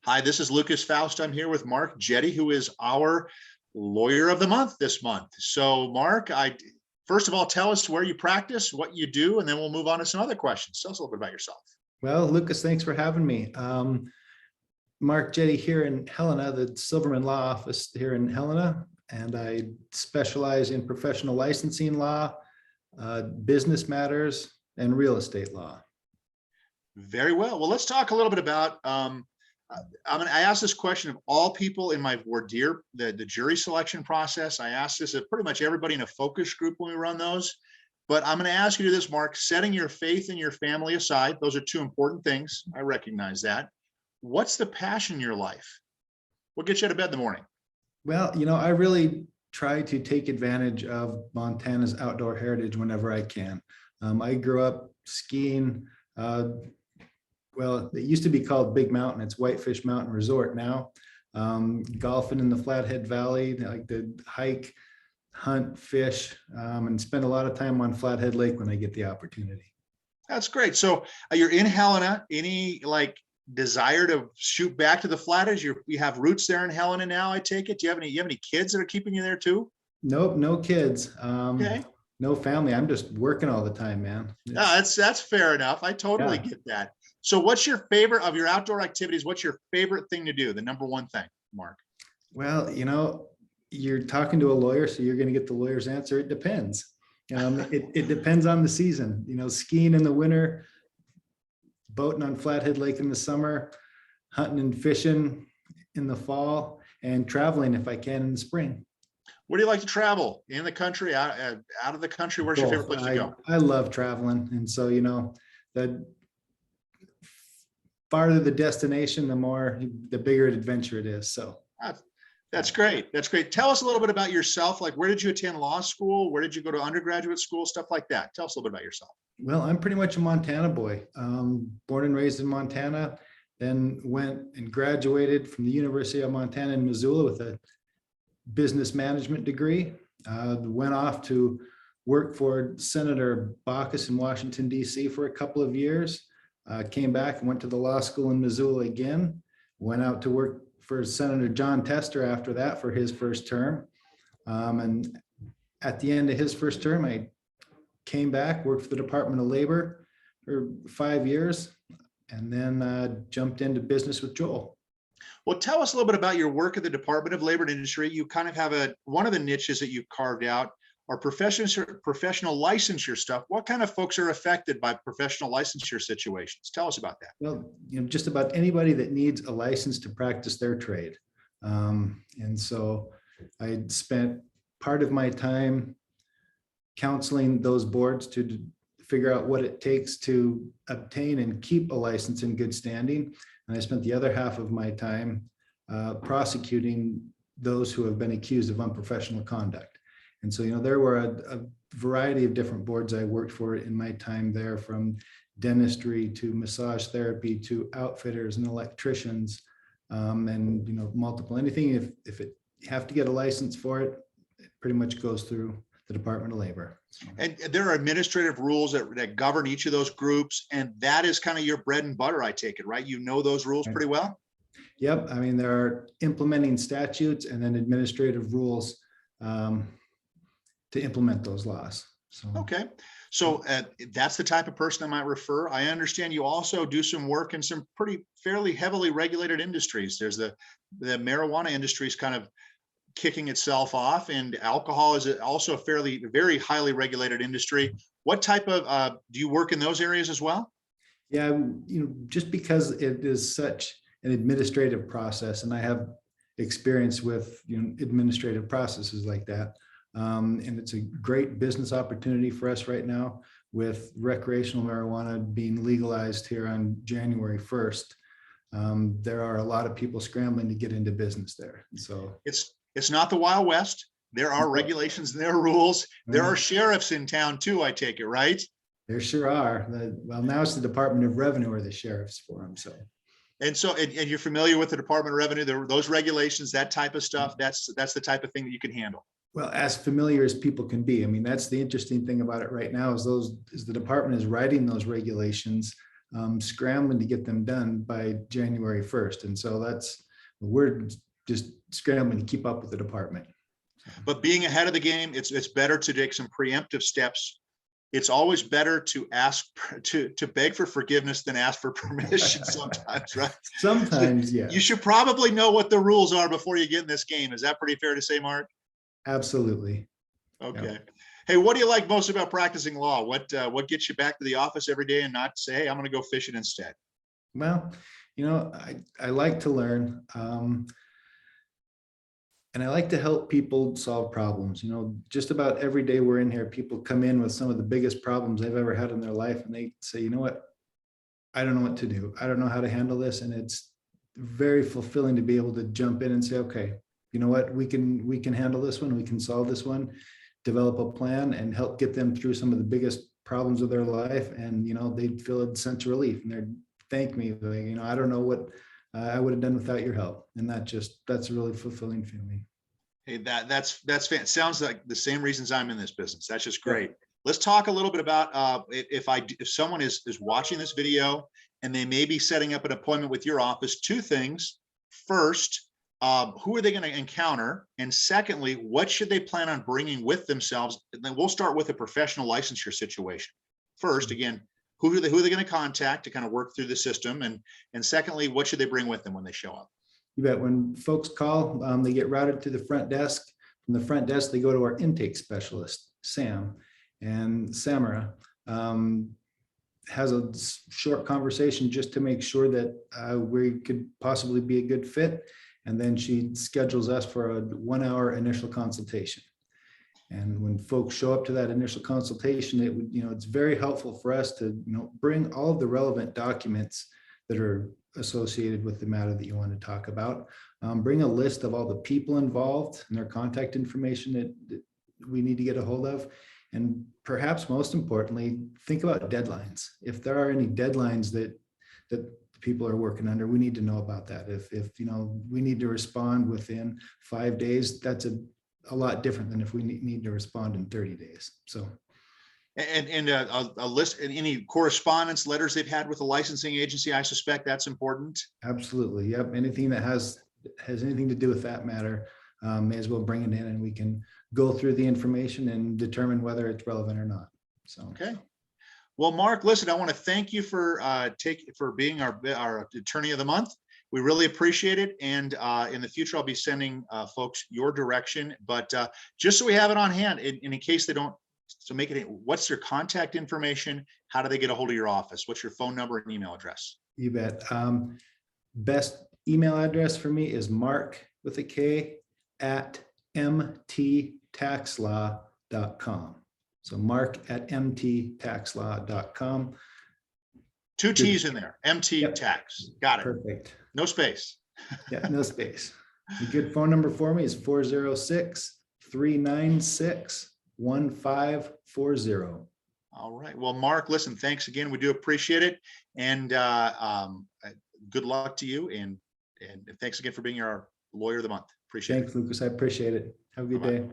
Hi, this is Lucas Faust. I'm here with Mark Jette, who is our lawyer of the month this month. So, Mark, first of all, tell us where you practice, what you do, and then we'll move on to some other questions. Tell us a little bit about yourself. Well, Lucas, thanks for having me. Mark Jette here in Helena, the Silverman Law Office here in Helena, and I specialize in professional licensing law, business matters, and real estate law. Very well. Well, let's talk a little bit about. I asked this question of all people in my voir dire, the jury selection process. I asked this of pretty much everybody in a focus group when we run those. But I'm going to ask you to this, Mark, setting your faith and your family aside. Those are two important things. I recognize that. What's the passion in your life? What gets you out of bed in the morning? Well, I really try to take advantage of Montana's outdoor heritage whenever I can. I grew up skiing. Well, it used to be called Big Mountain. It's Whitefish Mountain Resort now. Golfing in the Flathead Valley. I like to hike, hunt, fish, and spend a lot of time on Flathead Lake when I get the opportunity. That's great. So you're in Helena. Any desire to shoot back to the Flathead? You have roots there in Helena now, I take it. Do you have any kids that are keeping you there too? Nope, no kids. Okay. No family. I'm just working all the time, man. That's fair enough. I totally get that. So what's your favorite of your outdoor activities? What's your favorite thing to do? The number one thing, Mark? Well, you're talking to a lawyer, so you're going to get the lawyer's answer. It depends. It depends on the season. Skiing in the winter, boating on Flathead Lake in the summer, hunting and fishing in the fall, and traveling if I can in the spring. Where do you like to travel? In the country, out of the country? Where's your favorite place to go? I love traveling. And so, the farther the destination, the bigger an adventure it is. So that's great. That's great. Tell us a little bit about yourself. Where did you attend law school? Where did you go to undergraduate school? Stuff like that. Tell us a little bit about yourself. Well, I'm pretty much a Montana boy. Born and raised in Montana, then went and graduated from the University of Montana in Missoula with a business management degree. Went off to work for Senator Baucus in Washington, D.C. for a couple of years. Came back and went to the law school in Missoula again. Went out to work for Senator John Tester after that for his first term. And at the end of his first term, I came back, worked for the Department of Labor for 5 years, and then jumped into business with Joel. Well, tell us a little bit about your work at the Department of Labor and Industry. You kind of have one of the niches that you've carved out are professional licensure stuff. What kind of folks are affected by professional licensure situations? Tell us about that. Well, just about anybody that needs a license to practice their trade. And so I spent part of my time counseling those boards to figure out what it takes to obtain and keep a license in good standing. And I spent the other half of my time prosecuting those who have been accused of unprofessional conduct. And so, there were a variety of different boards I worked for in my time there, from dentistry to massage therapy to outfitters and electricians, and multiple anything. If you have to get a license for it, it pretty much goes through the Department of Labor. And there are administrative rules that govern each of those groups, and that is kind of your bread and butter, I take it, right? You know those rules pretty well? Yep. I mean, there are implementing statutes and then administrative rules to implement those laws. So. Okay. So that's the type of person I might refer. I understand you also do some work in some fairly heavily regulated industries. There's the marijuana industry is kind of kicking itself off, and alcohol is also a very highly regulated industry. What type of, do you work in those areas as well? Yeah, just because it is such an administrative process, and I have experience with administrative processes like that. And it's a great business opportunity for us right now with recreational marijuana being legalized here on January 1st. There are a lot of people scrambling to get into business there. So it's not the Wild West. There are regulations and there are rules. There are sheriffs in town too, I take it, right? There sure are. Well, now it's the Department of Revenue or the sheriffs for them. So. And you're familiar with the Department of Revenue, those regulations, that type of stuff. That's the type of thing that you can handle. Well, as familiar as people can be. I mean, that's the interesting thing about it right now is the department is writing those regulations. scrambling to get them done by January 1st. And so we're just scrambling to keep up with the department. But being ahead of the game, it's better to take some preemptive steps. It's always better to ask to beg for forgiveness than ask for permission sometimes, right? Sometimes, yeah. You should probably know what the rules are before you get in this game. Is that pretty fair to say, Mark? Absolutely. Okay. Yep. Hey, what do you like most about practicing law? What gets you back to the office every day and not say, hey, I'm going to go fishing instead? Well, I like to learn. And I like to help people solve problems. Just about every day we're in here, people come in with some of the biggest problems they've ever had in their life. And they say, you know what? I don't know what to do. I don't know how to handle this. And it's very fulfilling to be able to jump in and say, okay, you know what? We can handle this one. We can solve this one, develop a plan and help get them through some of the biggest problems of their life. And, they'd feel a sense of relief and they'd thank me. Like, I don't know what I would have done without your help. And that's a really fulfilling feeling. Hey, that's sounds like the same reasons I'm in this business. That's just great. Yeah. Let's talk a little bit about if someone is watching this video and they may be setting up an appointment with your office. Two things. First, who are they going to encounter? And secondly, what should they plan on bringing with themselves? And then we'll start with a professional licensure situation. First, again, who are they going to contact to kind of work through the system? And secondly, what should they bring with them when they show up? You bet. When folks call, they get routed to the front desk. From the front desk, they go to our intake specialist, Sam. And Samara has a short conversation just to make sure that we could possibly be a good fit. And then she schedules us for a 1-hour initial consultation. And when folks show up to that initial consultation, it's very helpful for us to, bring all of the relevant documents that are associated with the matter that you want to talk about. Bring a list of all the people involved and their contact information that we need to get a hold of. And perhaps most importantly, think about deadlines. If there are any deadlines that people are working under, we need to know about that. If we need to respond within 5 days, that's a lot different than if we need to respond in 30 days. So. And a list and any correspondence letters they've had with the licensing agency, I suspect that's important. Absolutely. Yep. Anything that has anything to do with that matter, may as well bring it in and we can go through the information and determine whether it's relevant or not. So, okay. Well, Mark, listen, I want to thank you for being our attorney of the month. We really appreciate it. And in the future, I'll be sending folks your direction, but just so we have it on hand in case they don't. So what's your contact information? How do they get a hold of your office? What's your phone number and email address? You bet. Best email address for me is Mark with a K at mttaxlaw.com. So Mark at mttaxlaw.com. 2 T's in there. MT Yep. Tax. Got it. Perfect. No space. Yeah, no space. A good phone number for me is 406-396-1540. All right. Well, Mark, listen, thanks again. We do appreciate it. And good luck to you. And thanks again for being our lawyer of the month. Appreciate it. Thanks, Lucas. I appreciate it. Have a good day.